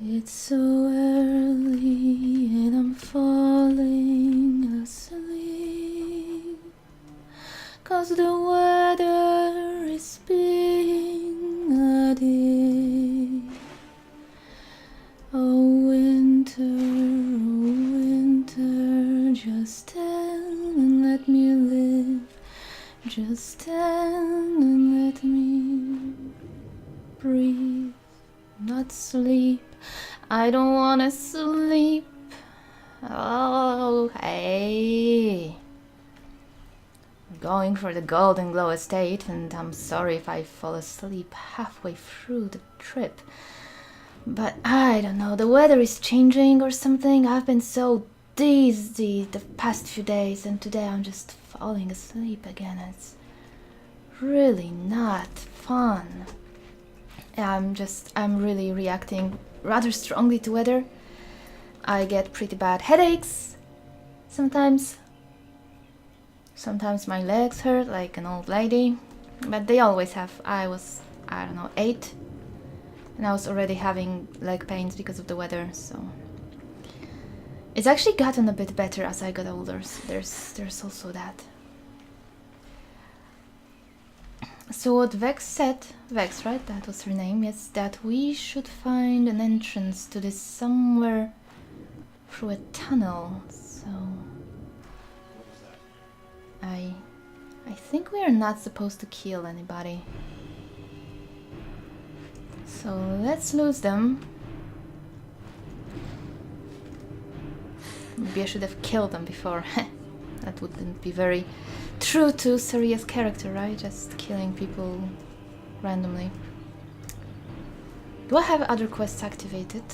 It's so early and I'm falling asleep, 'cause the weather is being a dick. Oh winter, just stand and let me live. Just stand and let me breathe, not sleep. I don't wanna sleep. Oh, hey. I'm going for the Golden Glow Estate, and I'm sorry if I fall asleep halfway through the trip. But I don't know, the weather is changing or something. I've been so dizzy the past few days, and today I'm just falling asleep again. It's really not fun. I'm really reacting rather strongly to weather. I get pretty bad headaches sometimes. Sometimes my legs hurt like an old lady, but they always have. I was, I don't know, 8, and I was already having leg pains because of the weather, so it's actually gotten a bit better as I got older, so there's also that. So what Vex said, Vex, right? That was her name, yes, that we should find an entrance to this somewhere through a tunnel, so I think we are not supposed to kill anybody. So let's lose them. Maybe I should have killed them before. That wouldn't be very true to Saria's character, right? Just killing people randomly. Do I have other quests activated?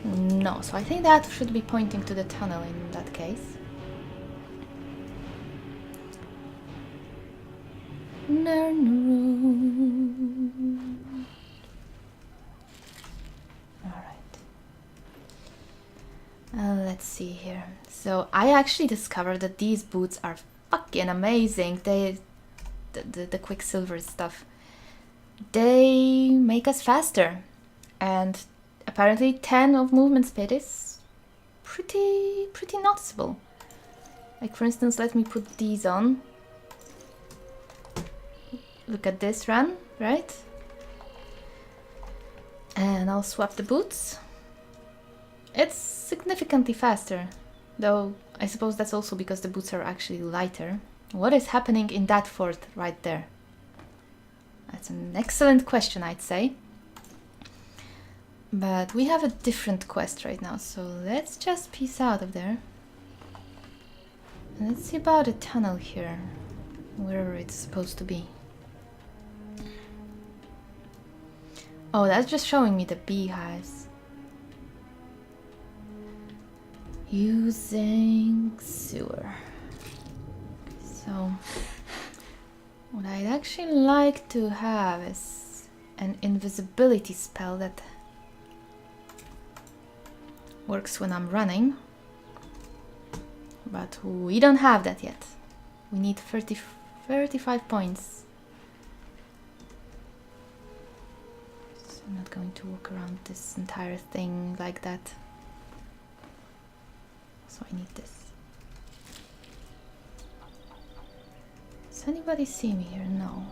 No, so I think that should be pointing to the tunnel in that case. Alright. Let's see here. So I actually discovered that these boots are fucking amazing. The Quicksilver stuff. They make us faster. And apparently 10 of movement speed is pretty noticeable. Like, for instance, let me put these on. Look at this run, right? And I'll swap the boots. It's significantly faster, though I suppose that's also because the boots are actually lighter. What is happening in that fort right there? That's an excellent question, I'd say. But we have a different quest right now, so let's just peace out of there. And let's see about a tunnel here, wherever it's supposed to be. Oh, that's just showing me the beehives. Using sewer. So, what I'd actually like to have is an invisibility spell that works when I'm running. But we don't have that yet. We need 35 points. I'm not going to walk around this entire thing like that. So I need this. Does anybody see me here? No.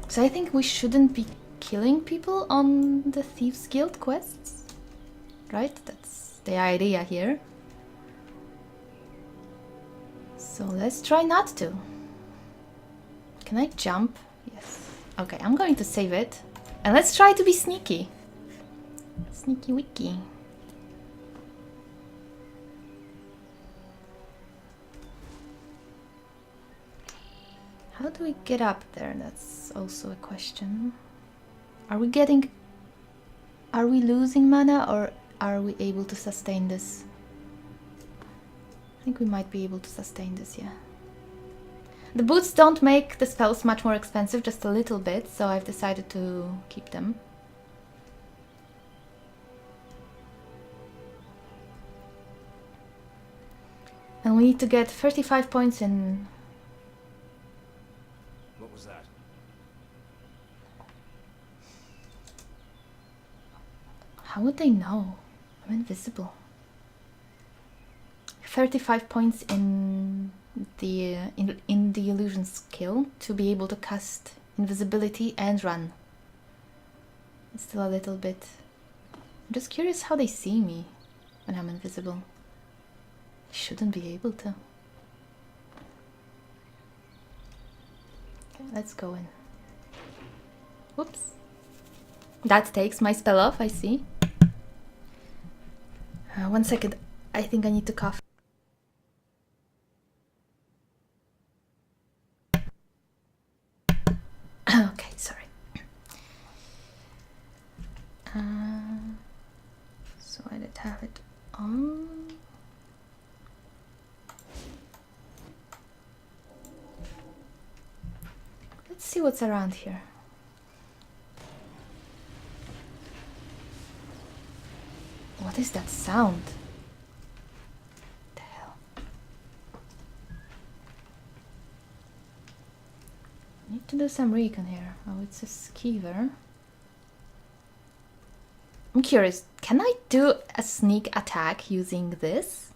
So I think we shouldn't be killing people on the Thieves Guild quests. Right? That's the idea here. So let's try not to. Can I jump? Yes. Okay, I'm going to save it. And let's try to be sneaky. Sneaky wiki. How do we get up there? That's also a question. Are we losing mana, or are we able to sustain this? I think we might be able to sustain this, yeah. The boots don't make the spells much more expensive, just a little bit, so I've decided to keep them. And we need to get 35 points in... What was that? How would they know? I'm invisible. 35 points in the illusion skill to be able to cast invisibility and run. It's still a little bit. I'm just curious how they see me when I'm invisible. I shouldn't be able to. Okay, let's go in. Whoops. That takes my spell off, I see. 1 second. I think I need to cough. Okay, sorry. So I did have it on. Let's see what's around here. What is that sound? What the hell? Need to do some recon here. Oh, it's a skeever. I'm curious, can I do a sneak attack using this?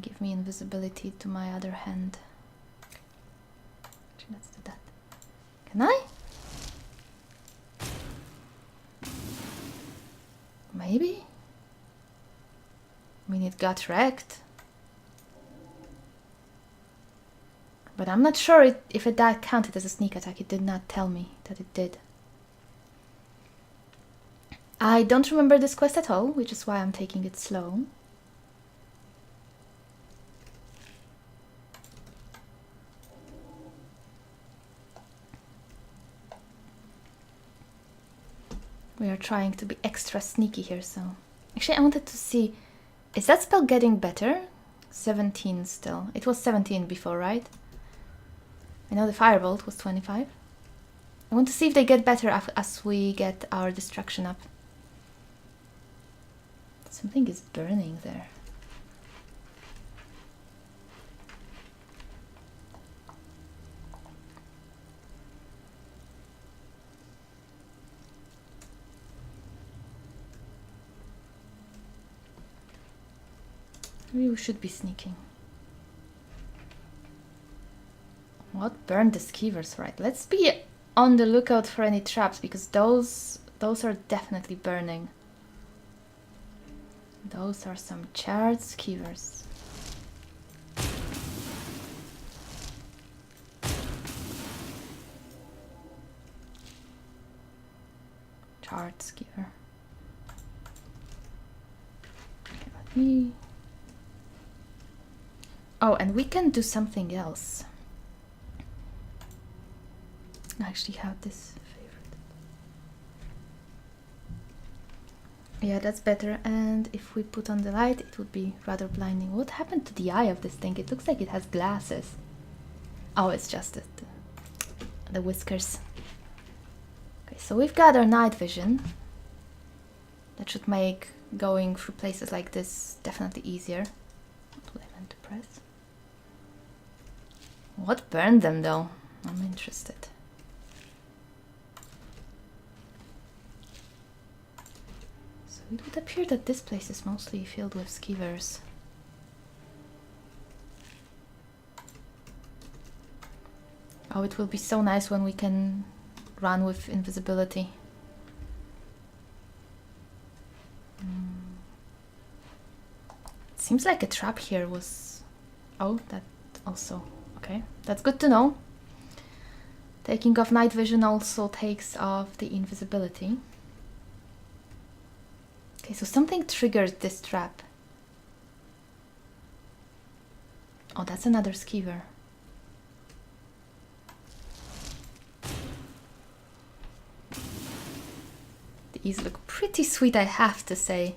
Give me invisibility to my other hand. Actually, let's do that. Can I? Maybe? I mean, it got wrecked. But I'm not sure if that counted as a sneak attack. It did not tell me that it did. I don't remember this quest at all, which is why I'm taking it slow. We are trying to be extra sneaky here, so... Actually, I wanted to see... Is that spell getting better? 17 still. It was 17 before, right? I know the firebolt was 25. I want to see if they get better as we get our destruction up. Something is burning there. Maybe we should be sneaking. What burned the skeevers, right? Let's be on the lookout for any traps, because those are definitely burning. Those are some charred skeevers. Charred skeever. Okay, let me... Oh, and we can do something else. I actually have this favorite. Yeah, that's better. And if we put on the light, it would be rather blinding. What happened to the eye of this thing? It looks like it has glasses. Oh, it's just the whiskers. Okay, so we've got our night vision. That should make going through places like this definitely easier. What I meant to press. What burned them though? I'm interested. So it would appear that this place is mostly filled with skeevers. Oh, it will be so nice when we can run with invisibility. It seems like a trap here was... Oh, that also... Okay, that's good to know. Taking off night vision also takes off the invisibility. Okay, so something triggered this trap. Oh, that's another skeever. These look pretty sweet, I have to say.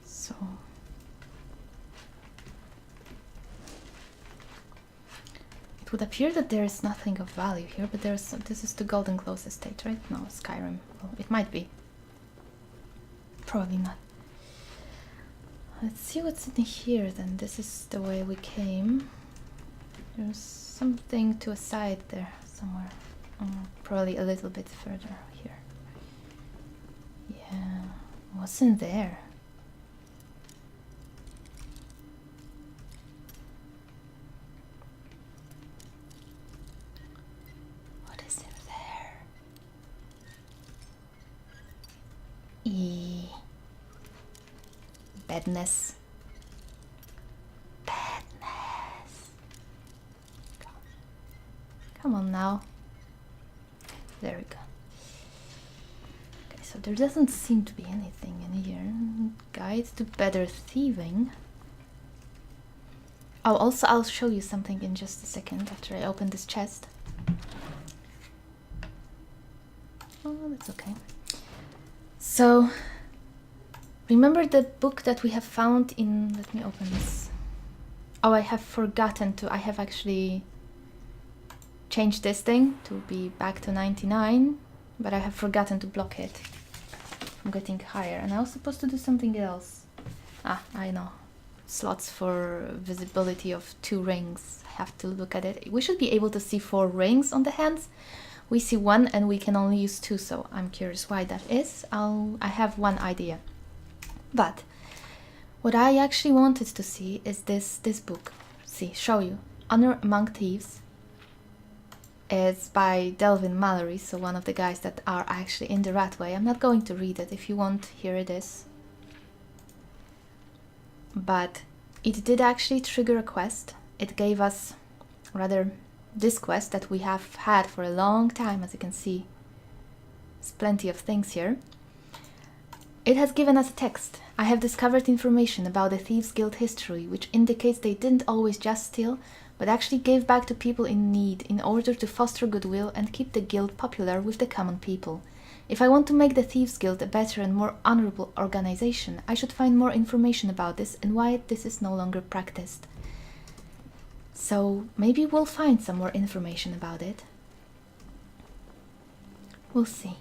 So... It would appear that there is nothing of value here, but there's... This is the Golden Close estate, right? No, Skyrim. Well, it might be. Probably not. Let's see what's in here then. This is the way we came. There's something to a side there somewhere. Probably a little bit further here. Yeah, what's in there? What is in there? Badness. Badness. Come on now. There we go. Okay, so there doesn't seem to be anything in here. Guide to better thieving. Oh, also I'll show you something in just a second after I open this chest. Oh, that's okay. So, remember the book that we have found in... Let me open this. Oh, I have forgotten to... I have actually changed this thing to be back to 99, but I have forgotten to block it from getting higher. And I was supposed to do something else. Ah, I know. Slots for visibility of 2 rings. I have to look at it. We should be able to see 4 rings on the hands. We see 1 and we can only use 2, so I'm curious why that is. I have one idea. But what I actually wanted to see is this book. See, show you. Honor Among Thieves. It's by Delvin Mallory, so one of the guys that are actually in the Ratway. I'm not going to read it. If you want, here it is. But it did actually trigger a quest. It gave us, rather, this quest that we have had for a long time, as you can see. There's plenty of things here. It has given us a text. I have discovered information about the Thieves Guild history, which indicates they didn't always just steal, but actually gave back to people in need in order to foster goodwill and keep the guild popular with the common people. If I want to make the Thieves Guild a better and more honorable organization, I should find more information about this and why this is no longer practiced. So maybe we'll find some more information about it. We'll see.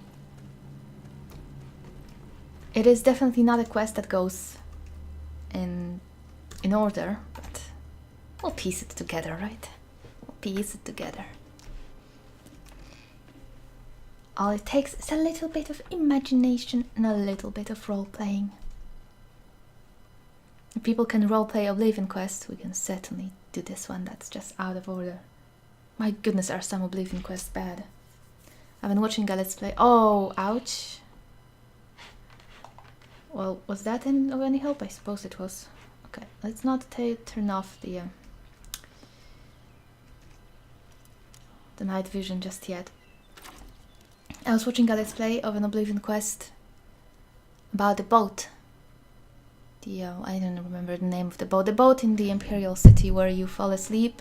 It is definitely not a quest that goes in order, but we'll piece it together, right? We'll piece it together. All it takes is a little bit of imagination and a little bit of role-playing. If people can role-play Oblivion Quest, we can certainly do this one that's just out of order. My goodness, are some Oblivion Quests bad. I've been watching a Let's Play. Oh, ouch. Well, was that of any help? I suppose it was. Okay, let's not turn off the night vision just yet. I was watching a Let's Play of an Oblivion Quest about the boat. I don't remember the name of the boat. The boat in the Imperial City where you fall asleep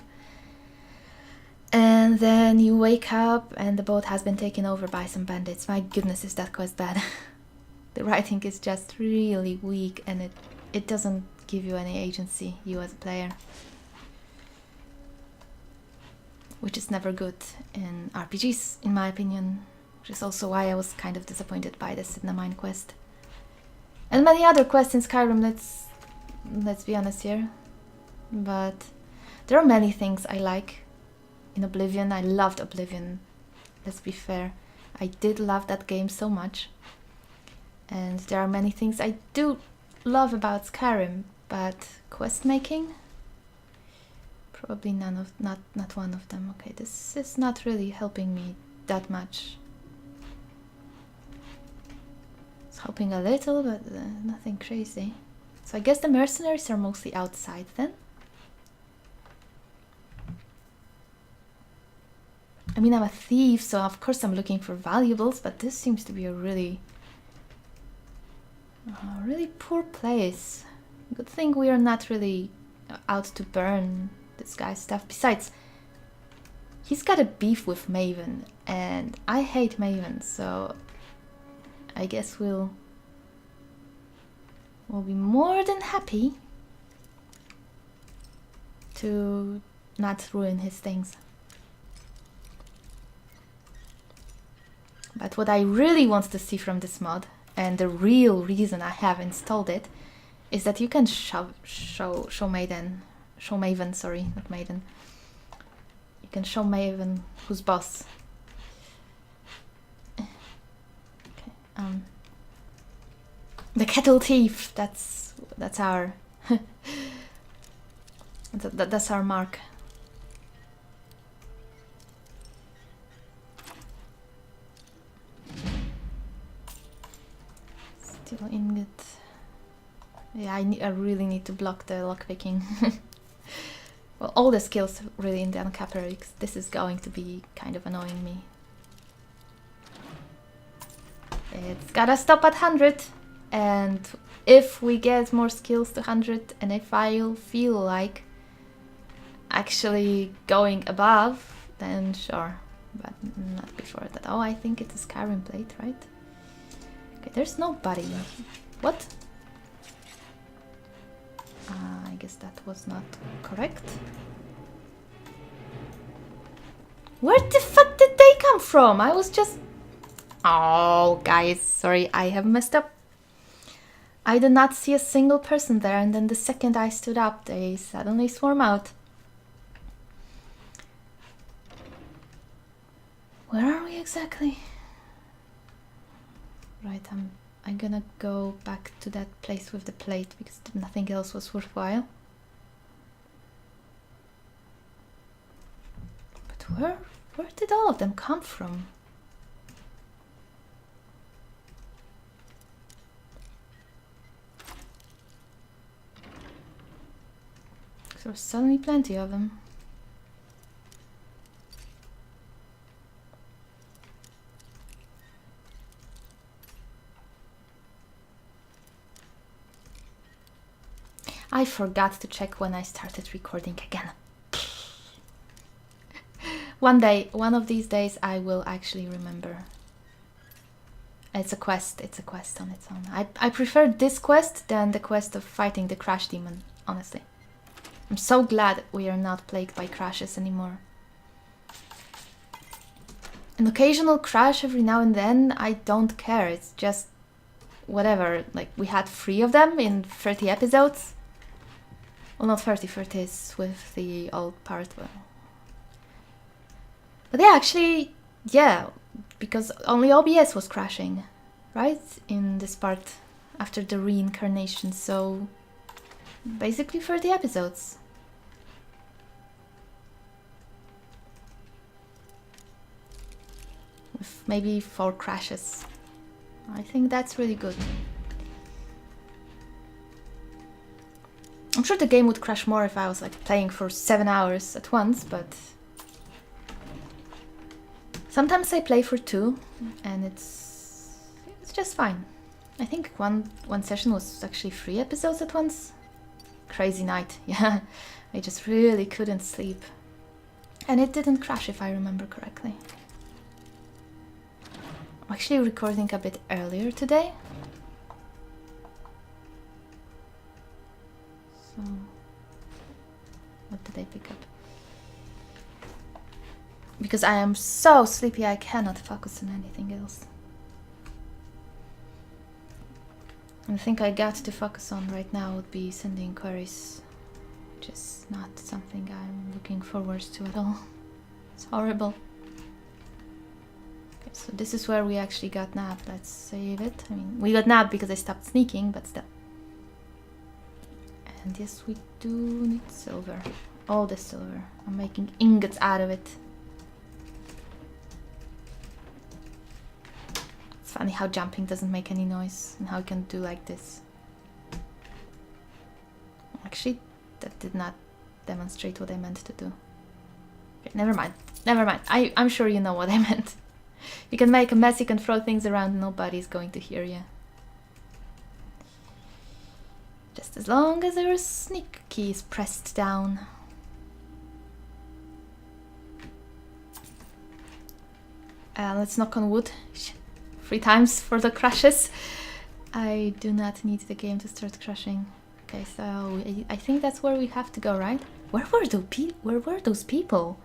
and then you wake up and the boat has been taken over by some bandits. My goodness, is that quest bad. The writing is just really weak and it doesn't give you any agency, you as a player. Which is never good in RPGs, in my opinion. Which is also why I was kind of disappointed by the Sidna Mine quest. And many other quests in Skyrim, let's be honest here. But there are many things I like in Oblivion. I loved Oblivion, let's be fair. I did love that game so much. And there are many things I do love about Skyrim, but quest making? Probably not one of them. Okay, this is not really helping me that much. It's helping a little, but nothing crazy. So I guess the mercenaries are mostly outside then? I mean, I'm a thief, so of course I'm looking for valuables, but this seems to be a really poor place. Good thing we are not really out to burn this guy's stuff. Besides, he's got a beef with Maven, and I hate Maven, so I guess we'll be more than happy to not ruin his things. But what I really want to see from this mod, and the real reason I have installed it, is that you can show Maven, sorry, not Maiden. You can show Maven who's boss. Okay, the kettle thief, that's our that's our mark. Still ingot. Yeah, I really need to block the lockpicking. Well, all the skills really in the uncapper, because this is going to be kind of annoying me. It's gotta stop at 100, and if we get more skills to 100, and if I feel like actually going above, then sure, but not before that. Oh, I think it's a Skyrim plate, right? Okay, there's nobody. What? I guess that was not correct. Where the fuck did they come from? I was just... Oh, guys, sorry, I have messed up. I did not see a single person there, and then the second I stood up, they suddenly swarm out. Where are we exactly? Right, I'm gonna go back to that place with the plate because nothing else was worthwhile. But where did all of them come from? There were suddenly plenty of them. I forgot to check when I started recording again. One of these days, I will actually remember. It's a quest on its own. I prefer this quest than the quest of fighting the crash demon, honestly. I'm so glad we are not plagued by crashes anymore. An occasional crash every now and then, I don't care. It's just whatever. Like, we had 3 of them in 30 episodes. Well, not 30 is with the old part. But yeah, actually, yeah, because only OBS was crashing, right? In this part after the reincarnation, so basically 30 episodes. With maybe 4 crashes. I think that's really good. I'm sure the game would crash more if I was like playing for 7 hours at once, but sometimes I play for 2 and it's just fine. I think one session was actually 3 episodes at once. Crazy night, yeah. I just really couldn't sleep. And it didn't crash if I remember correctly. I'm actually recording a bit earlier today. So, what did I pick up? Because I am so sleepy, I cannot focus on anything else. And the thing I got to focus on right now would be sending queries, which is not something I'm looking forward to at all. It's horrible. Okay, so this is where we actually got nabbed. Let's save it. I mean, we got nabbed because I stopped sneaking, but still. And yes, we do need silver. All the silver. I'm making ingots out of it. It's funny how jumping doesn't make any noise and how you can do like this. Actually, that did not demonstrate what I meant to do. Okay, never mind. Never mind. I'm sure you know what I meant. You can make a mess, you can throw things around, nobody's going to hear you. Just as long as our sneak key is pressed down. Let's knock on wood. 3 times for the crashes. I do not need the game to start crashing. Okay, so I think that's where we have to go, right? Where were those people?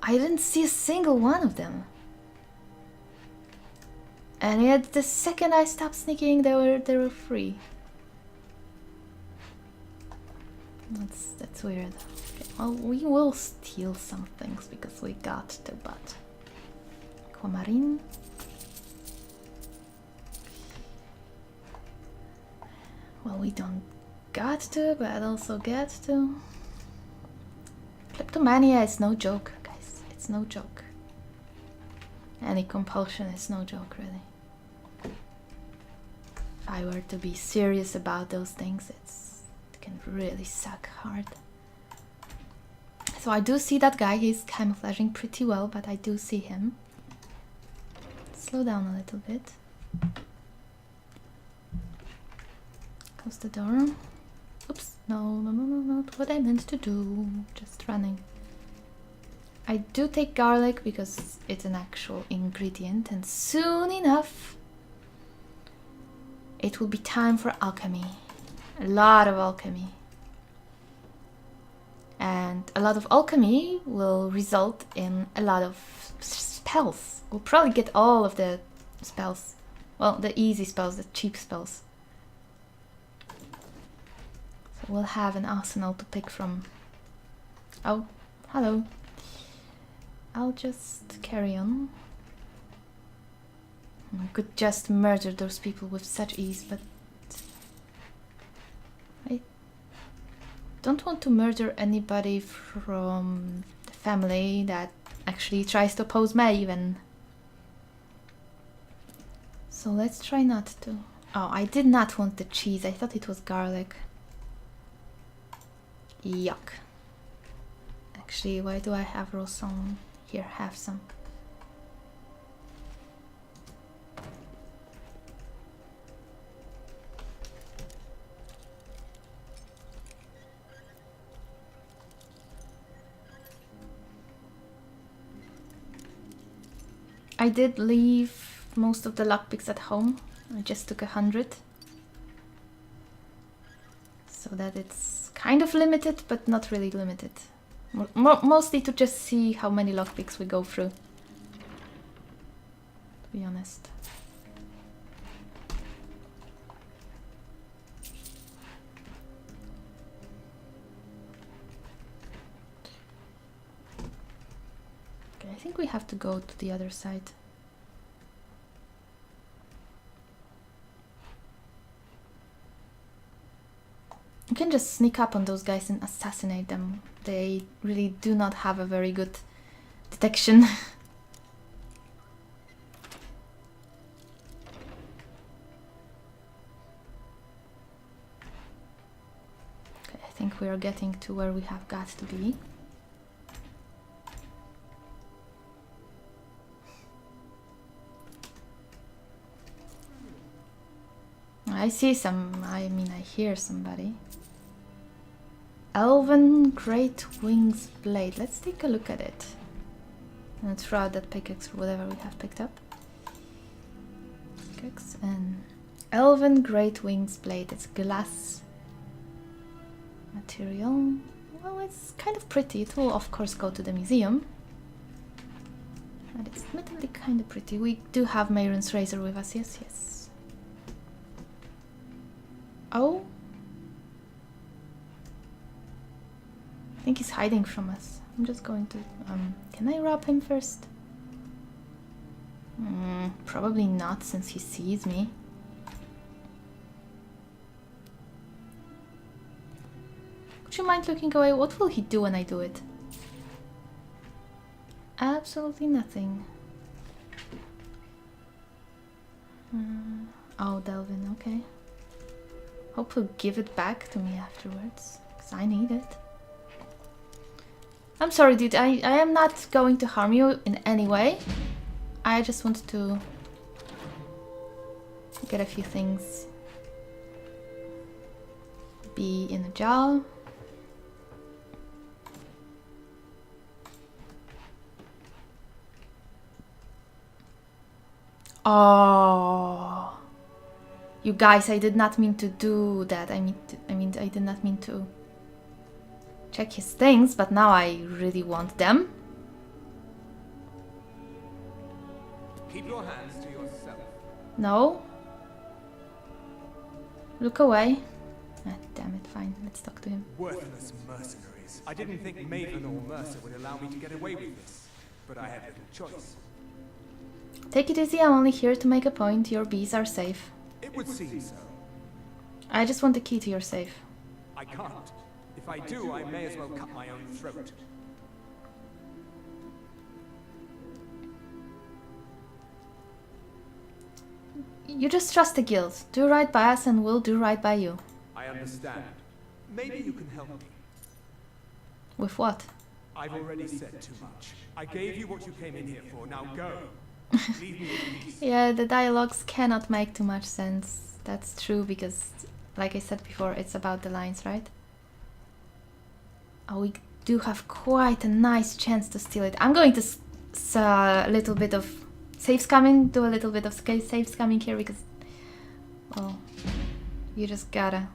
I didn't see a single one of them. And yet the second I stopped sneaking, they were free. That's weird. Okay, well, we will steal some things because we got to, but Aquamarine. Well, we don't got to, but also get to. Kleptomania is no joke, guys. It's no joke. Any compulsion is no joke, really. If I were to be serious about those things, it can really suck hard. So I do see that guy. He's camouflaging pretty well, but I do see him. Slow down a little bit. Close the door. Oops, no, not what I meant to do. Just running. I do take garlic because it's an actual ingredient, and soon enough it will be time for alchemy. A lot of alchemy. And a lot of alchemy will result in a lot of spells. We'll probably get all of the spells. Well, the easy spells, the cheap spells. So we'll have an arsenal to pick from. Oh, hello. I'll just carry on. I could just murder those people with such ease, but I don't want to murder anybody from the family that actually tries to oppose me even. So let's try not to. Oh, I did not want the cheese. I thought it was garlic. Yuck. Actually, why do I have raw salmon? Here, have some. I did leave most of the lockpicks at home. I just took 100. So that it's kind of limited, but not really limited. Mostly to just see how many lockpicks we go through, to be honest. Okay, I think we have to go to the other side. You can just sneak up on those guys and assassinate them. They really do not have a very good detection. Okay, I think we are getting to where we have got to be. I see some, I mean I hear somebody. Elven Great Wings Blade. Let's take a look at it. And throw out that pickaxe or whatever we have picked up. Pickaxe and Elven Great Wings Blade. It's glass material. Well, it's kind of pretty. It will of course go to the museum. But it's admittedly kind of pretty. We do have Mayron's razor with us. Yes, yes. Oh. I think he's hiding from us. I'm just going to... can I rob him first? Probably not, since he sees me. Would you mind looking away? What will he do when I do it? Absolutely nothing. Oh, Delvin, okay. Hope he'll give it back to me afterwards, because I need it. I'm sorry, dude. I am not going to harm you in any way. I just wanted to get a few things. Be in a jar. Oh, you guys! I did not mean to do that. I did not mean to check his things, but now I really want them. Keep your hands to yourself. No. Look away. Ah, damn it, fine. Let's talk to him. Worthless mercenaries. I didn't think Maven or Mercer would allow me to get away with this, but I had little choice. Take it easy, I'm only here to make a point. Your bees are safe. It would seem so. I just want the key to your safe. I can't. If I do, I may as well cut my own throat. You just trust the guild. Do right by us and we'll do right by you. I understand. Maybe you can help me. With what? I've already said too much. I gave you what you came in here for. Now go. Leave me in peace. Yeah, the dialogues cannot make too much sense. That's true because, like I said before, it's about the lines, right? Oh, we do have quite a nice chance to steal it. I'm going to a little bit of save scamming, do a little bit of save scamming here because, well, you just gotta.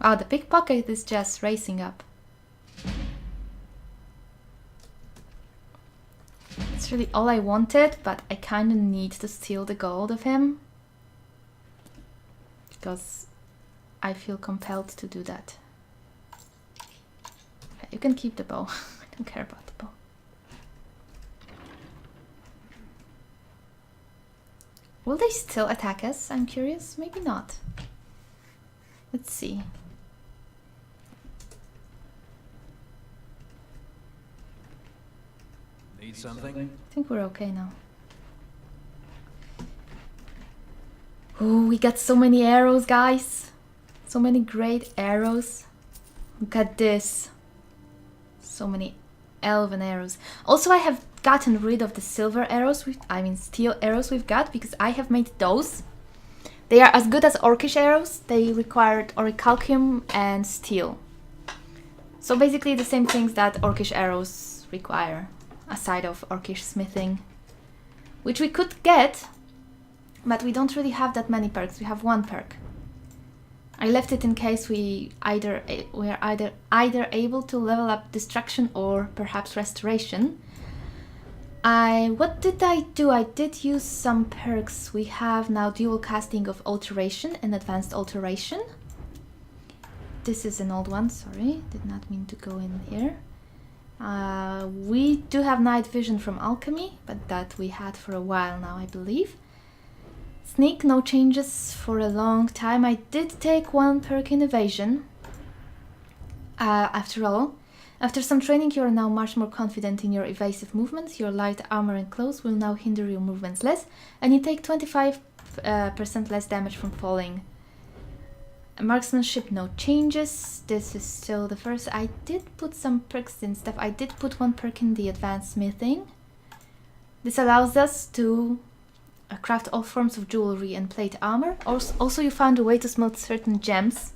Wow, the pickpocket is just racing up. It's really all I wanted, but I kind of need to steal the gold of him. Because I feel compelled to do that. Okay, you can keep the bow. I don't care about the bow. Will they still attack us? I'm curious. Maybe not. Let's see. Need something? I think we're okay now. Oh, we got so many arrows, guys. So many great arrows. Look at this. So many elven arrows. Also, I have gotten rid of the silver arrows, steel arrows we've got, because I have made those. They are as good as orcish arrows. They required orichalcum and steel. So basically the same things that orcish arrows require, aside of orcish smithing, which we could get, but we don't really have that many perks. We have one perk. I left it in case we are either able to level up destruction or perhaps restoration. What did I do? I did use some perks. We have now dual casting of alteration and advanced alteration. This is an old one, sorry, did not mean to go in here. We do have night vision from alchemy, but that we had for a while now, I believe. Sneak, no changes for a long time. I did take one perk in evasion. After all, after some training you are now much more confident in your evasive movements. Your light armor and clothes will now hinder your movements less, and you take 25% less damage from falling. Marksmanship, no changes. This is still the first. I did put some perks and stuff. I did put one perk in the advanced smithing. This allows us to craft all forms of jewelry and plate armor. Also, you found a way to smelt certain gems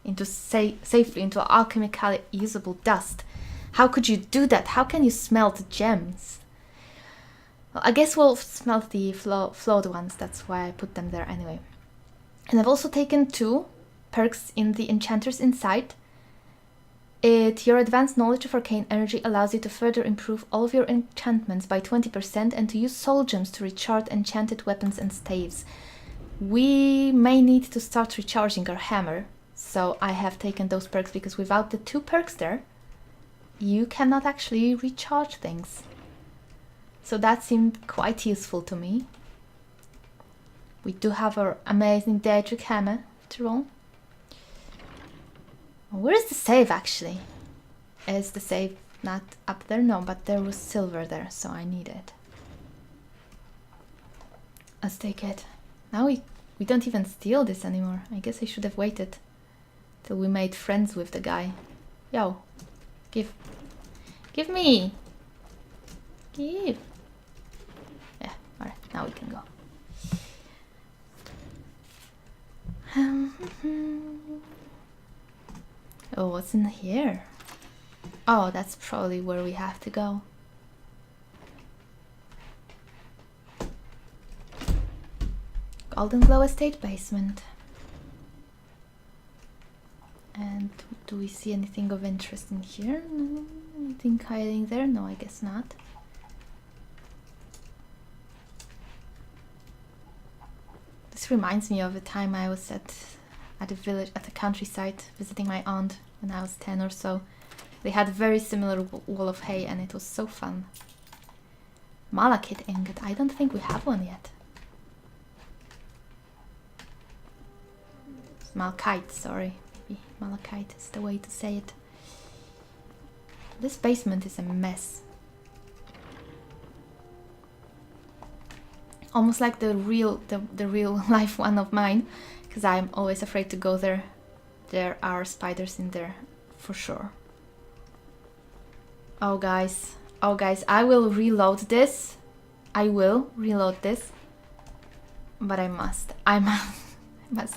into safely into alchemically usable dust. How could you do that? How can you smelt gems? Well, I guess we'll smelt the flawed ones. That's why I put them there anyway. And I've also taken two perks in the Enchanter's Insight. Your advanced knowledge of arcane energy allows you to further improve all of your enchantments by 20% and to use soul gems to recharge enchanted weapons and staves. We may need to start recharging our hammer, so I have taken those perks because without the two perks there, you cannot actually recharge things. So that seemed quite useful to me. We do have our amazing Daedric hammer, after all. Where is the save, actually? Is the save not up there? No, but there was silver there, so I need it. Let's take it. Now we don't even steal this anymore. I guess I should have waited till we made friends with the guy. Yo, give me! Give! Yeah, alright, now we can go. Oh, what's in here? Oh, that's probably where we have to go. Golden Glow Estate basement. And do we see anything of interest in here? No, anything hiding there? No, I guess not. This reminds me of a time I was at a village, at the countryside, visiting my aunt when I was 10 or so. They had a very similar wall of hay and it was so fun. Malachite ingot. I don't think we have one yet. Malachite, sorry. Maybe malachite is the way to say it. This basement is a mess. Almost like the real life one of mine, because I'm always afraid to go there. There are spiders in there, for sure. Oh guys, I will reload this. I will reload this. But I must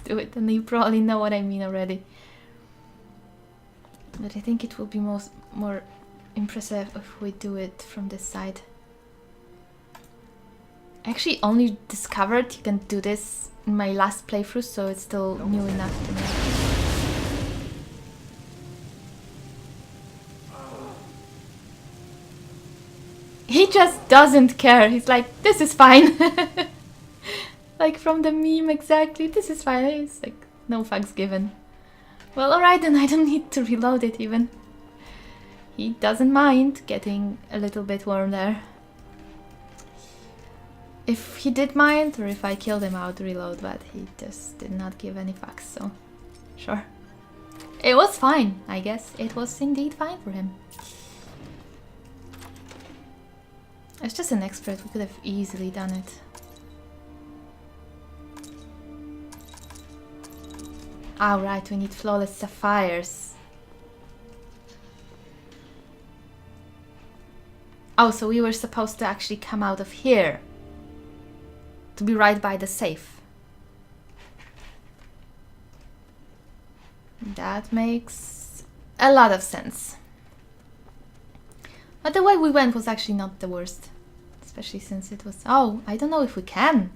do it, and you probably know what I mean already. But I think it will be more impressive if we do it from this side. I actually only discovered you can do this in my last playthrough, so it's still new enough to me. He just doesn't care. He's like, this is fine. Like from the meme exactly. This is fine. It's like, no fucks given. Well, alright then, I don't need to reload it even. He doesn't mind getting a little bit warm there. If he did mind, or if I killed him, I would reload, but he just did not give any fucks, so sure. It was fine, I guess. It was indeed fine for him. As just an expert, we could have easily done it. Ah, right, we need flawless sapphires. Oh, so we were supposed to actually come out of here. To be right by the safe. That makes a lot of sense. But the way we went was actually not the worst. Especially since it was... Oh, I don't know if we can.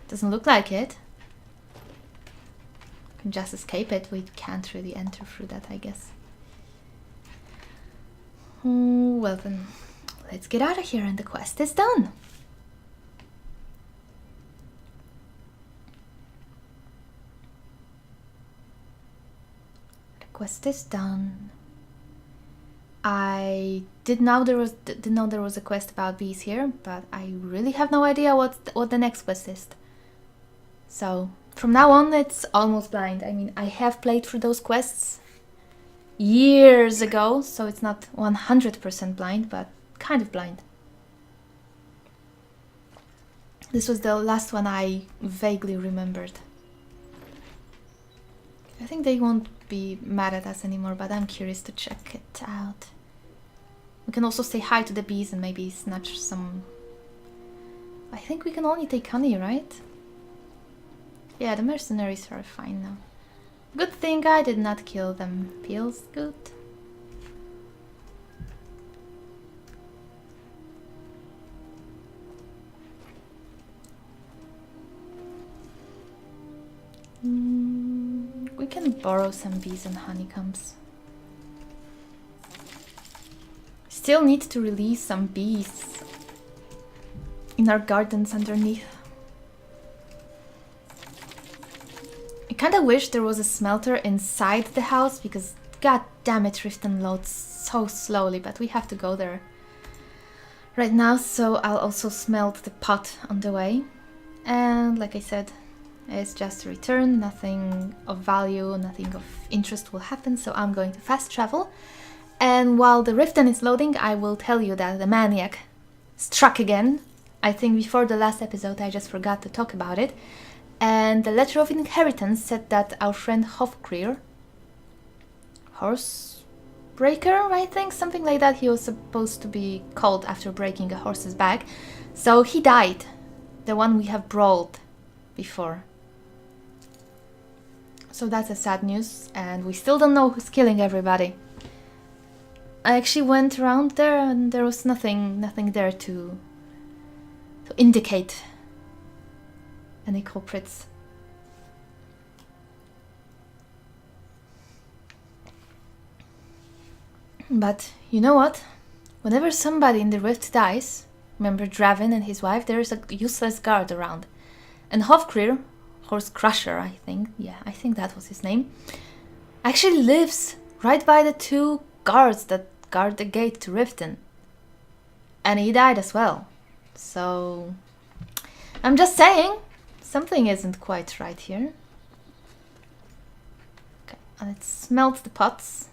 Doesn't look like it. Can just escape it. We can't really enter through that, I guess. Well then, let's get out of here and the quest is done. Quest is done. I didn't know there was a quest about bees here, but I really have no idea what the next quest is. So from now on, it's almost blind. I mean, I have played through those quests years ago, so it's not 100% blind, but kind of blind. This was the last one I vaguely remembered. I think they won't be mad at us anymore, but I'm curious to check it out. We can also say hi to the bees and maybe snatch some... I think we can only take honey, right? Yeah, the mercenaries are fine now. Good thing I did not kill them. Feels good. We can borrow some bees and honeycombs. Still need to release some bees in our gardens underneath. I kinda wish there was a smelter inside the house because god damn it, Riften loads so slowly, but we have to go there right now, so I'll also smelt the pot on the way. And like I said, it's just a return, nothing of value, nothing of interest will happen, so I'm going to fast travel. And while the Riften is loading, I will tell you that the maniac struck again. I think before the last episode I just forgot to talk about it. And the letter of inheritance said that our friend Hofkrir, Horsebreaker, I think, something like that, he was supposed to be called after breaking a horse's back. So he died, the one we have brawled before. So that's a sad news, and we still don't know who's killing everybody. I actually went around there and there was nothing there to indicate any culprits. But you know what? Whenever somebody in the rift dies, remember Dravin and his wife, there is a useless guard around. And Hofkrir, Horse Crusher, I think, yeah, I think that was his name, actually lives right by the 2 guards that guard the gate to Riften. And he died as well. So I'm just saying, something isn't quite right here. Okay, let's smelt the pots.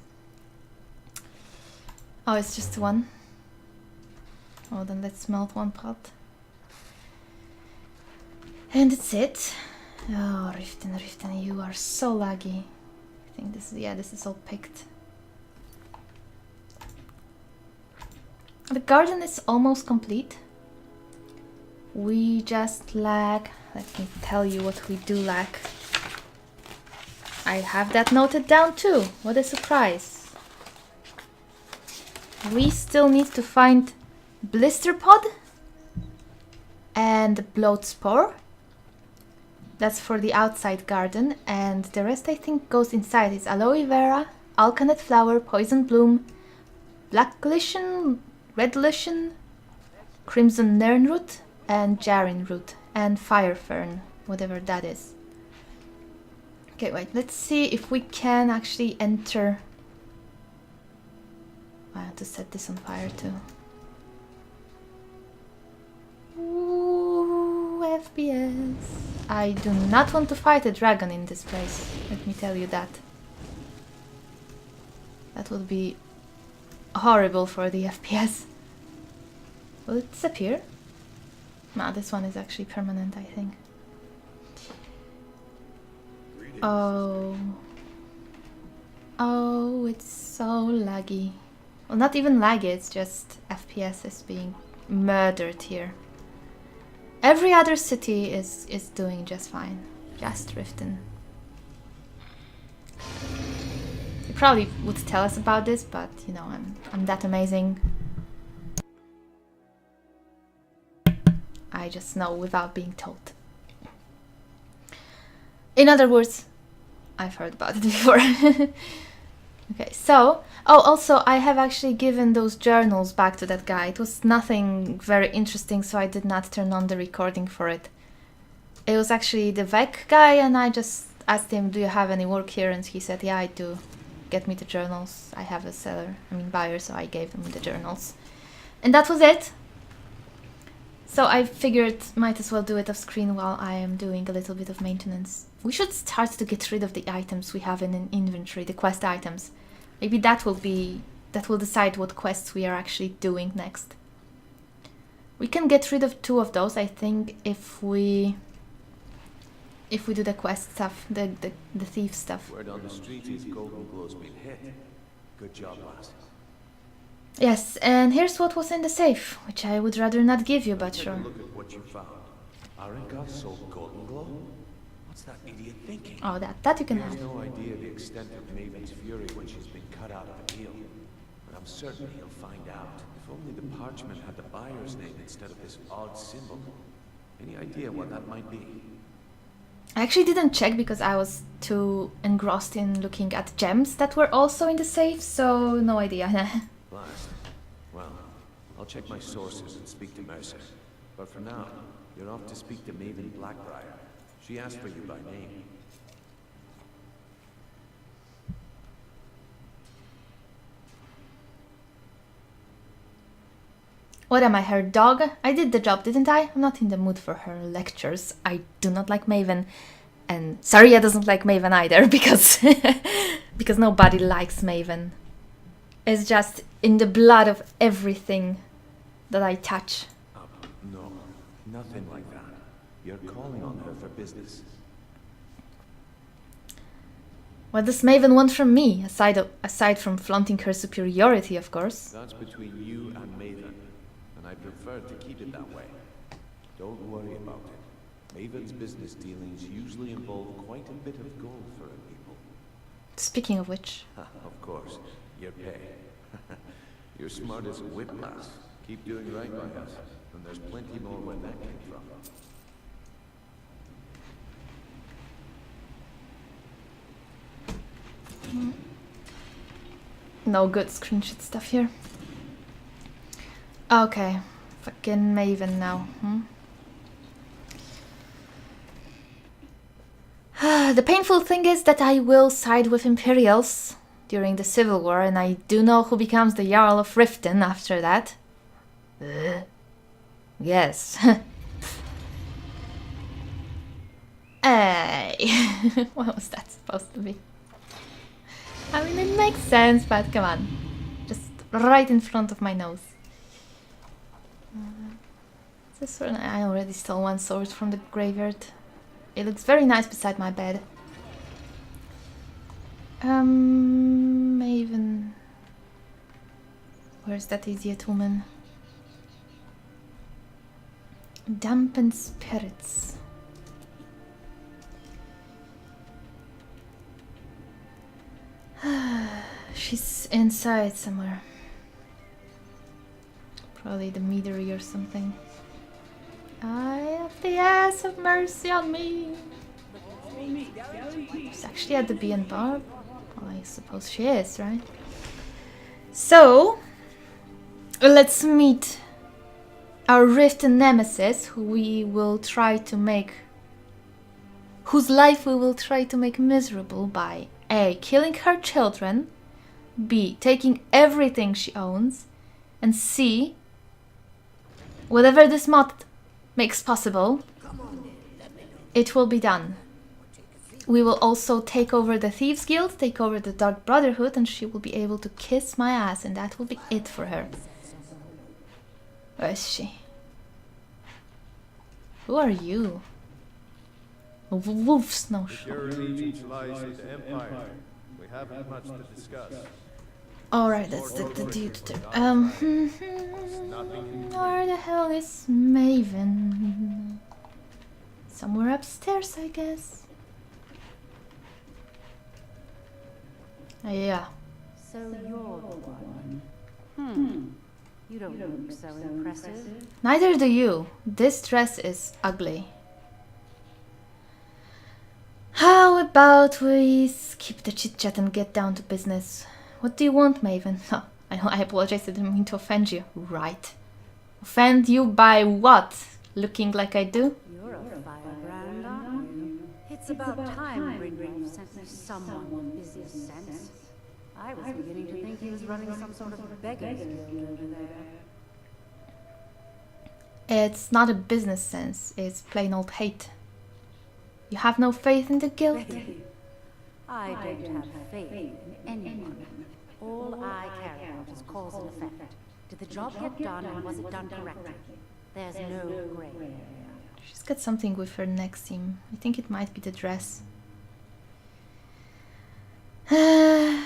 Oh, it's just 1. Oh, then let's smelt 1 pot. And that's it. Oh, Riften, you are so laggy. I think this is all picked. The garden is almost complete. We just lack... Let me tell you what we do lack. I have that noted down too. What a surprise. We still need to find Blister Pod and Bloat Spore. That's for the outside garden, and the rest I think goes inside. It's Aloe Vera, Alkanet Flower, Poison Bloom, Black Lichen, Red Lichen, Crimson Nernroot, and Jarin Root, and Fire Fern, whatever that is. Okay, wait, let's see if we can actually enter... I have to set this on fire too. Ooh, FPS. I do not want to fight a dragon in this place, let me tell you that. That would be horrible for the FPS. Will it disappear? Nah, this one is actually permanent, I think. Oh. Oh, it's so laggy. Well, not even laggy, it's just FPS is being murdered here. Every other city is doing just fine. Just Riften. You probably would tell us about this, but you know, I'm that amazing. I just know without being told. In other words, I've heard about it before. Okay, so... Oh, also, I have actually given those journals back to that guy. It was nothing very interesting, so I did not turn on the recording for it. It was actually the Vec guy, and I just asked him, do you have any work here? And he said, yeah, I do. Get me the journals. I have a buyer, so I gave him the journals. And that was it. So I figured might as well do it off screen while I am doing a little bit of maintenance. We should start to get rid of the items we have in an inventory, the quest items. Maybe that will decide what quests we are actually doing next. We can get rid of 2 of those, I think, if we do the quest stuff, the thief stuff. Word on the street is Golden Glow's been hit. Good job, lass. Yes, and here's what was in the safe, which I would rather not give you, but sure. Look at what you found. Arenka sold Golden Glow? What's that idiot thinking? Oh, that you can He has have. no idea the extent of Maven's fury when she's been cut out of the deal. But I'm certain he'll find out. If only the parchment had the buyer's name instead of this odd symbol. Any idea what that might be? I actually didn't check because I was too engrossed in looking at gems that were also in the safe, so no idea. Blast. Well, I'll check my sources and speak to Mercer. But for now, you're off to speak to Maven Blackbriar. She asked for you by name. What am I, her dog? I did the job, didn't I? I'm not in the mood for her lectures. I do not like Maven. And Saria doesn't like Maven either, because because nobody likes Maven. It's just in the blood of everything that I touch. No, nothing like that. You're calling on her for business. What does Maven want from me, aside from flaunting her superiority, of course? That's between you and Maven, and I prefer to keep it that way. Don't worry about it. Maven's business dealings usually involve quite a bit of gold for her people. Speaking of which... Of course, your pay. You're smart as a whip, lass. Keep doing right by us, and there's plenty more where that came from. No good screenshot stuff here. Okay, fucking Maven now. The painful thing is that I will side with Imperials during the Civil War, and I do know who becomes the Jarl of Riften after that. Yes. Hey, what was that supposed to be? I mean, it makes sense, but come on. Just right in front of my nose. This one, I already stole one sword from the graveyard. It looks very nice beside my bed. Maven. Where's that idiot woman? Dampened spirits. She's inside somewhere. Probably the meadery or something. I have the ass of mercy on me. She's actually at the Bee and Barb. Well, I suppose she is, right? So, let's meet our Rift nemesis, whose life we will try to make miserable by A. Killing her children, B. Taking everything she owns, and C. Whatever this mod makes possible, it will be done. We will also take over the Thieves Guild, take over the Dark Brotherhood, and she will be able to kiss my ass, and that will be it for her. Where is she? Who are you? Wolves, no. Your allegiance lies with the Empire. We haven't much to discuss. Alright, that's the dude there. Where the hell is Maven? Somewhere upstairs, I guess. Yeah. So you're the one. You don't look so impressive. Neither do you. This dress is ugly. How about we skip the chit-chat and get down to business? What do you want, Maven? Oh, I apologize, I didn't mean to offend you. Right. Offend you by what? Looking like I do? You're a firebrand, aren't you? It's about time Brynjolf sent me someone with business sense. I was beginning to think he was running some sort of beggars guild over there. It's not a business sense, it's plain old hate. You have no faith in the guild? I don't have faith in anyone. All I care about is cause and effect. Did the job get done and was it done correctly? There's no gray area. She's got something with her neck seam. I think it might be the dress. As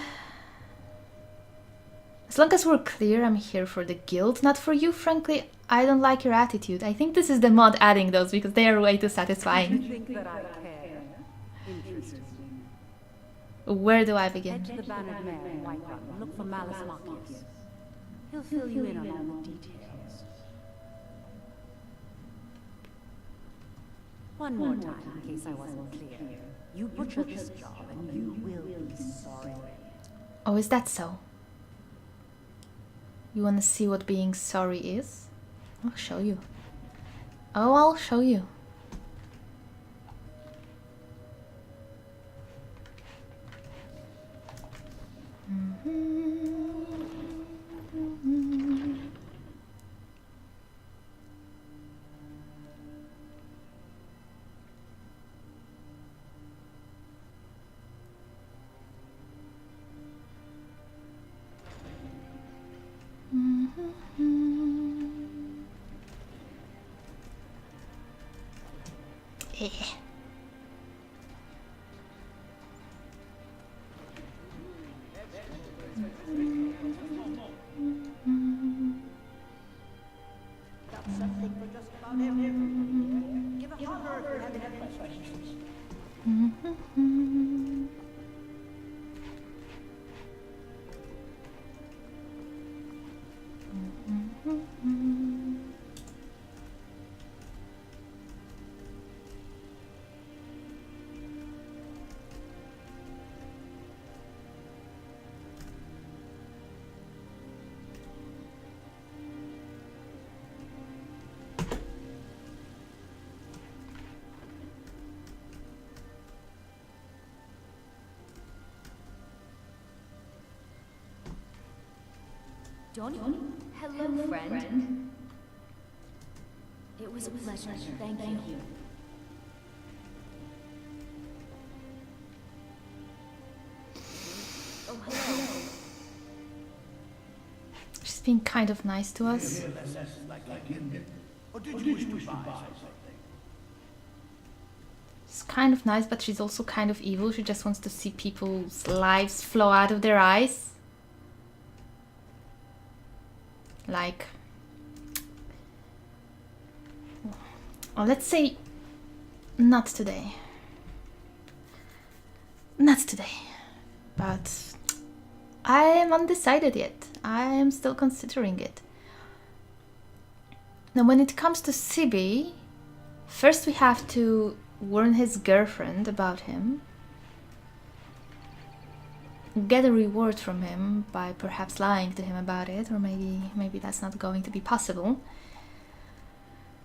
long as we're clear, I'm here for the guild, not for you. Frankly, I don't like your attitude. I think this is the mod adding those because they are way too satisfying. You think that I care? Interesting. Where do I begin? Head to the Bannered Mare in Whiterun and look for Malus Marcius. He'll fill you in on all the details. One more time, in case I wasn't clear. You butcher this job and you will be sorry. Oh, is that so? You wanna see what being sorry is? I'll show you. Oh, I'll show you. Johnny? Hello, friend. It was a pleasure. Thank you. Oh, hello. She's being kind of nice to us. Or did you wish to buy something? She's kind of nice, but she's also kind of evil. She just wants to see people's lives flow out of their eyes. Like... Well, let's say... Not today. Not today. But... I am undecided yet. I am still considering it. Now, when it comes to Sibi, first we have to warn his girlfriend about him, get a reward from him by perhaps lying to him about it, or maybe that's not going to be possible,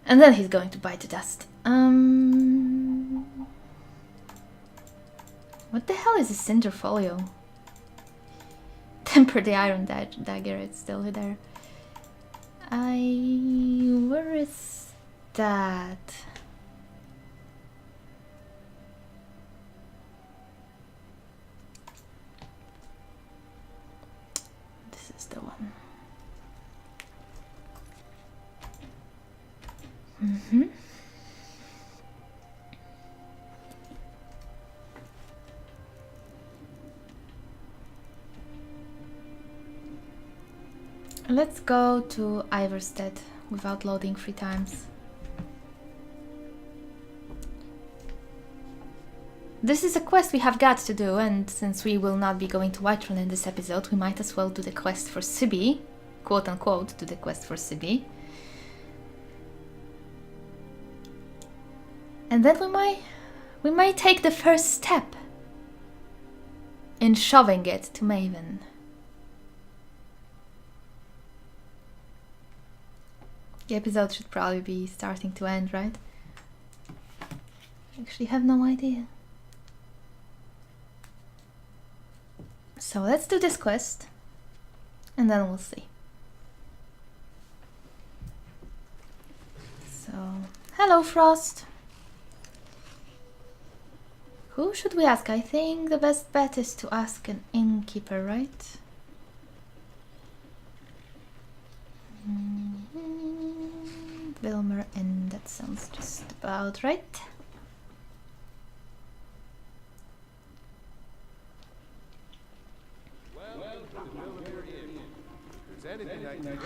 and then he's going to bite the dust. What the hell is a cinder folio? Temper the iron dagger, it's still there. Where is that? This is the one. Let's go to Iverstead without loading 3 times. This is a quest we have got to do, and since we will not be going to Whiterun in this episode, we might as well do the quest for Sibi, quote unquote, do the quest for Sibi. And then we might take the first step in shoving it to Maven. The episode should probably be starting to end, right? I actually have no idea. So let's do this quest, and then we'll see. So, hello Frost! Who should we ask? I think the best bet is to ask an innkeeper, right? Wilmer, and that sounds just about right.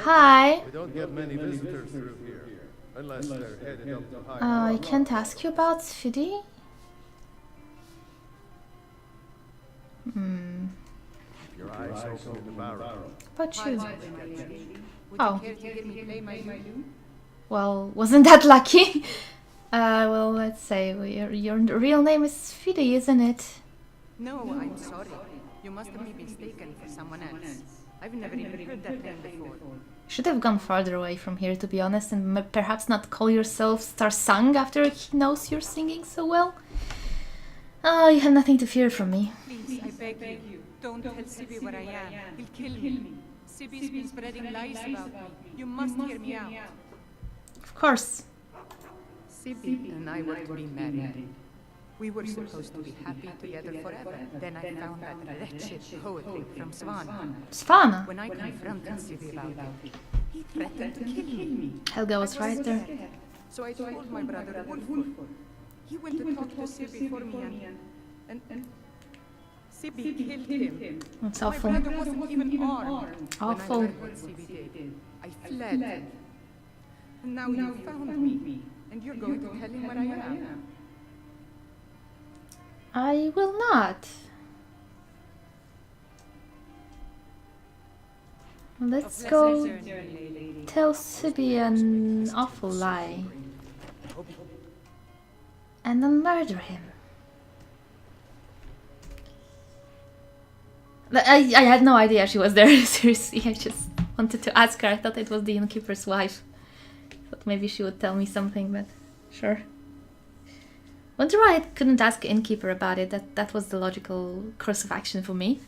Hi! We don't get many visitors through here, unless they're headed up to high. I can't ask you about Sfidi? Your eyes open in the barrel. About you? Would Oh. you care to hear me play my flute? Well, wasn't that lucky? Well, let's say your real name is Sfidi, isn't it? No, I'm sorry. You must have been mistaken for someone else. I've never even heard that name before. Should have gone farther away from here, to be honest, and perhaps not call yourself Starsung after he knows you're singing so well. Oh, you have nothing to fear from me. Please, I beg you, don't tell Sibi where I am. He'll kill me. Sibi's been spreading lies about me. You must hear me out. Of course. Sibi and I were to be married. We were supposed to be happy together forever. Then I found that wretched poetry from Svan. Svana! When I confronted Sibi about it, he threatened to kill me. Helga was right there. So I told my brother Wolfur. He went to talk to Sibi for me and Sibi killed him. That's My awful. brother wasn't even armed. Awful. When I heard what Sibi did, I fled. And now you found me. And you're going to tell him where I am. I will not. Let's go tell Sibi an awful lie. And then murder him. I had no idea she was there, seriously. I just wanted to ask her. I thought it was the innkeeper's wife. Thought maybe she would tell me something, but sure. Wonder why I couldn't ask innkeeper about it. That was the logical course of action for me.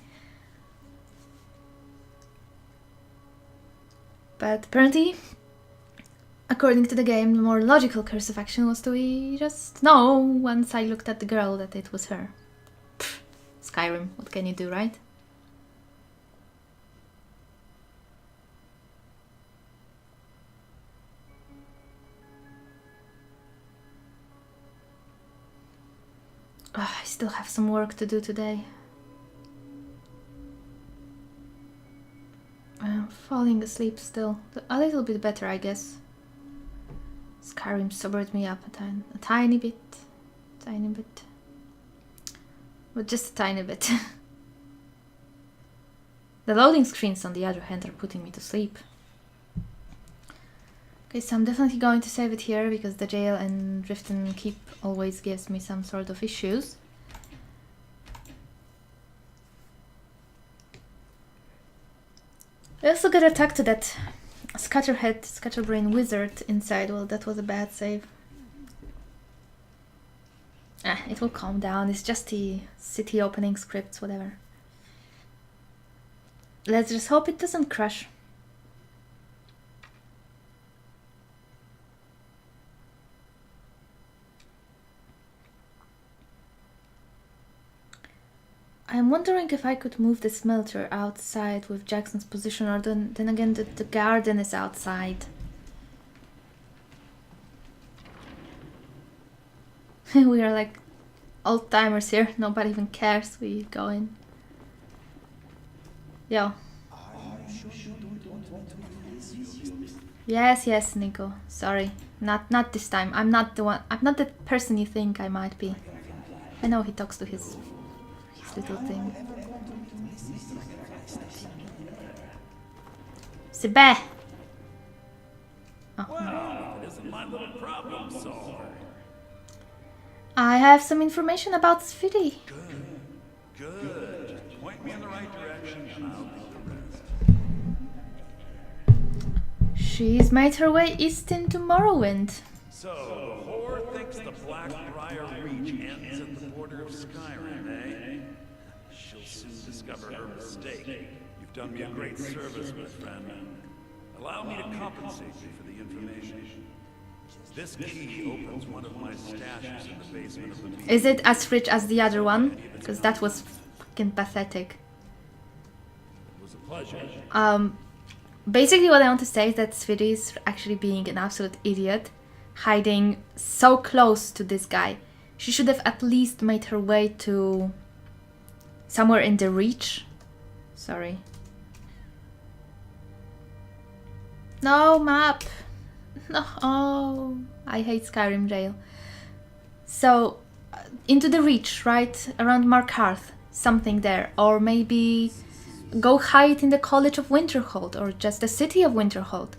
But apparently, according to the game, the more logical course of action was to just know once I looked at the girl that it was her. Pfft, Skyrim, what can you do, right? I still have some work to do today. I'm falling asleep still. A little bit better, I guess. Skyrim sobered me up a tiny bit. Tiny bit. But just a tiny bit. The loading screens, on the other hand, are putting me to sleep. Okay, so I'm definitely going to save it here, because the jail and Drifton Keep always gives me some sort of issues. I also got attacked to that scatterbrain wizard inside. Well, that was a bad save. It will calm down. It's just the city opening scripts, whatever. Let's just hope it doesn't crash. I'm wondering if I could move the smelter outside with Jackson's position, or then again the garden is outside. We are like old timers here, nobody even cares, we go in. Yo. Yes, Nico. Sorry. Not this time. I'm not the person you think I might be. I know he talks to his little thing. Sebe! Oh. Well, it isn't my little problem solver. I have some information about Sviti. Good. Point me in the right direction and I'll do the rest. She's made her way east into Morrowind. So, the whore thinks the Blackbriar Reach ends at the border of Skyrim, eh? She'll soon discover her mistake. You've done me a great service, my friend. Allow me to compensate you for the information. This key opens one of my stashes in the basement of the museum. Is it as rich as the other one? Because that was fucking pathetic. It was a pleasure. Basically what I want to say is that Sviti is actually being an absolute idiot, hiding so close to this guy. She should have at least made her way to somewhere in the Reach. Sorry. No map. No. Oh, I hate Skyrim jail. So, into the Reach, right? Around Markarth. Something there. Or maybe go hide in the College of Winterhold, or just the city of Winterhold.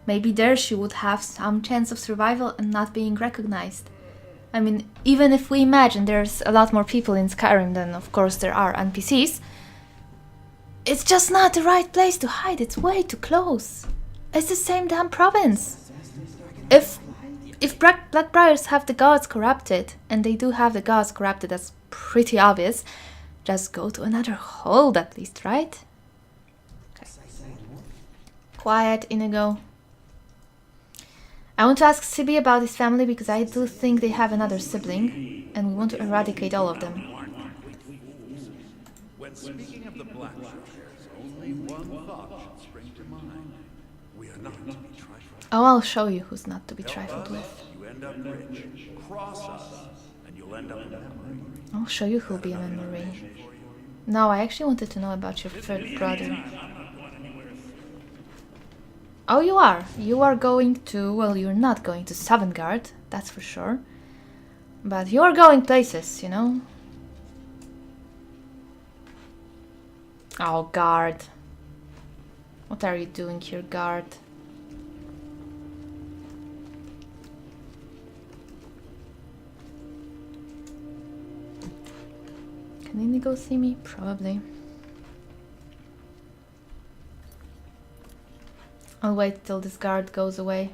Maybe there she would have some chance of survival and not being recognized. I mean, even if we imagine there's a lot more people in Skyrim than, of course, there are NPCs, it's just not the right place to hide. It's way too close. It's the same damn province. If Blackbriars have the gods corrupted, and they do have the gods corrupted, that's pretty obvious, just go to another hold at least, right? Okay. Quiet, Inigo. I want to ask Sibi about his family, because I do think they have another sibling, and we want to eradicate all of them. When speaking of the Blackbriars, only one thought should spring to mind. We are not to be trifled. Oh, I'll show you who's not to be trifled with. You end up rich. Cross us, and you'll end up in memory. I'll show you who'll be a memory. No, I actually wanted to know about your third brother. Oh, you are. You are going to... Well, you're not going to Sovngarde, that's for sure. But you're going places, you know? Oh, guard. What are you doing here, guard? Can Inigo see me? Probably. I'll wait till this guard goes away.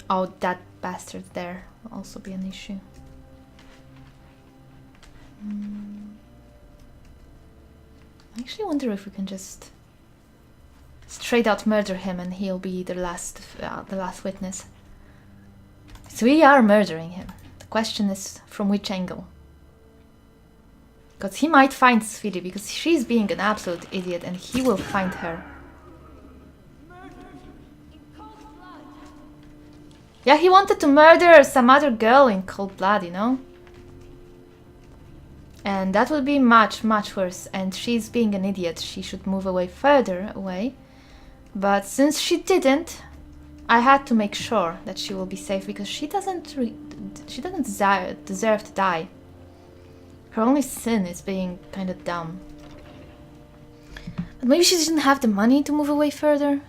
Oh, that bastard there will also be an issue. I actually wonder if we can just straight out murder him, and he'll be the last witness. So we are murdering him. The question is from which angle? Because he might find Sweetie, because she's being an absolute idiot, and he will find her. Yeah, he wanted to murder some other girl in cold blood, you know? And that would be much, much worse. And she's being an idiot. She should move away, further away. But since she didn't, I had to make sure that she will be safe, because she doesn't deserve to die. Her only sin is being kind of dumb. But maybe she didn't have the money to move away further.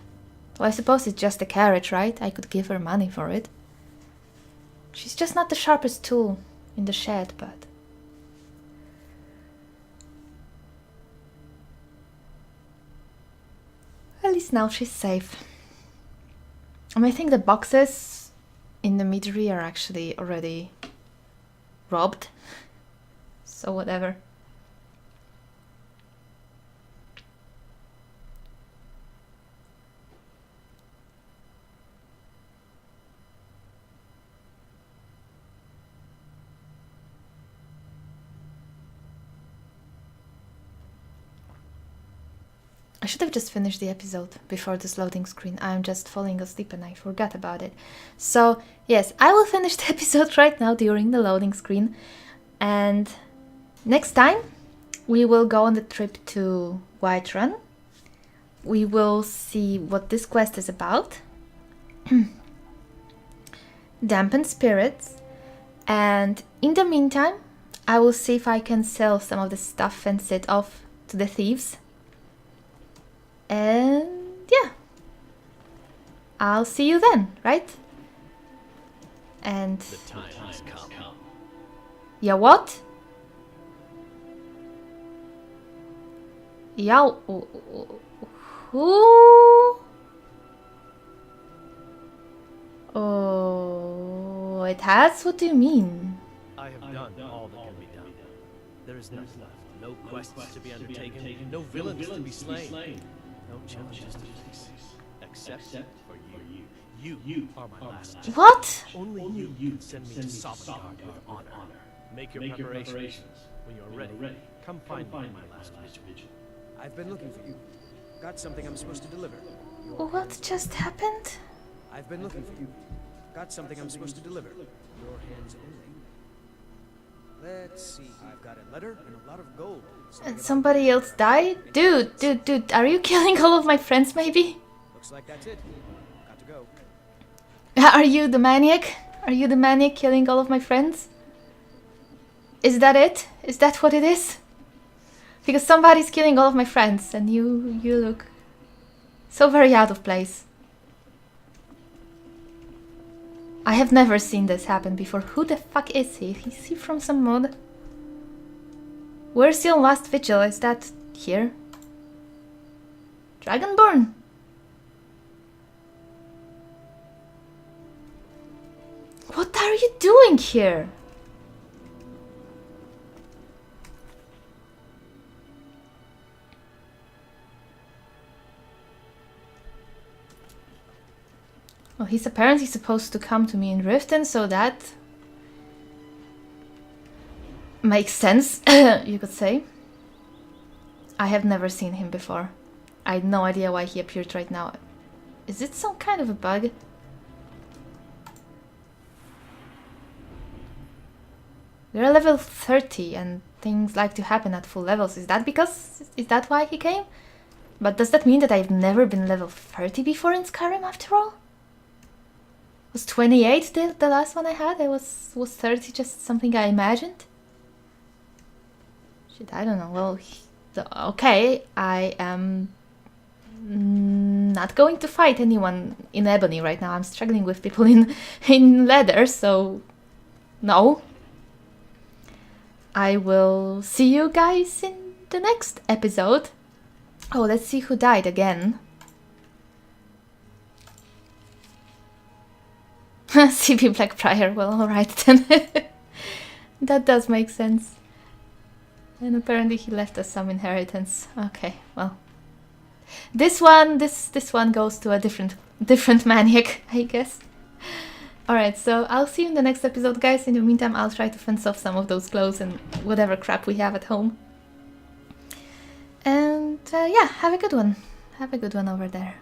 Well, I suppose it's just a carriage, right? I could give her money for it. She's just not the sharpest tool in the shed, but... At least now she's safe. I think the boxes in the meadery are actually already robbed. So whatever. I should have just finished the episode before this loading screen. I'm just falling asleep and I forgot about it. So, yes, I will finish the episode right now during the loading screen. And next time, we will go on the trip to Whiterun. We will see what this quest is about. Dampen spirits. And in the meantime, I will see if I can sell some of the stuff and set off to the thieves. And yeah, I'll see you then, right? And the time has come. Yeah, what? Yeah, who? Oh, it has? What do you mean? I have done all that can be done. There is nothing left. No quests to be undertaken. No villains to be slain. No challenges to face, except for you. You are my last chance. What? Only you can send me to Sovngarde with honor. Make your preparations. When you're ready, come find me in my last vigil. I've been looking for you. Got something I'm supposed to deliver. What just happened? I've been looking for you. Got something I'm supposed to deliver. Your hands only. Let's see. I've got a letter and a lot of gold. And somebody else died? Dude, are you killing all of my friends, maybe? Looks like that's it. Got to go. Are you the maniac? Are you the maniac killing all of my friends? Is that it? Is that what it is? Because somebody's killing all of my friends and you look so very out of place. I have never seen this happen before. Who the fuck is he? Is he from some mod? Where's your last vigil? Is that here? Dragonborn? What are you doing here? Well, he's apparently supposed to come to me in Riften, so that makes sense, you could say. I have never seen him before. I had no idea why he appeared right now. Is it some kind of a bug? They're level 30 and things like to happen at full levels. Is that why he came? But does that mean that I've never been level 30 before in Skyrim after all? Was 28 the last one I had? Was 30 just something I imagined? Shit, I don't know. Well, okay, I am not going to fight anyone in Ebony right now. I'm struggling with people in Leather, so no. I will see you guys in the next episode. Oh, let's see who died again. CB Blackbriar, well, alright then. That does make sense. And apparently he left us some inheritance. Okay, well. This one goes to a different maniac, I guess. Alright, so I'll see you in the next episode, guys. In the meantime, I'll try to fence off some of those clothes and whatever crap we have at home. And yeah, have a good one. Have a good one over there.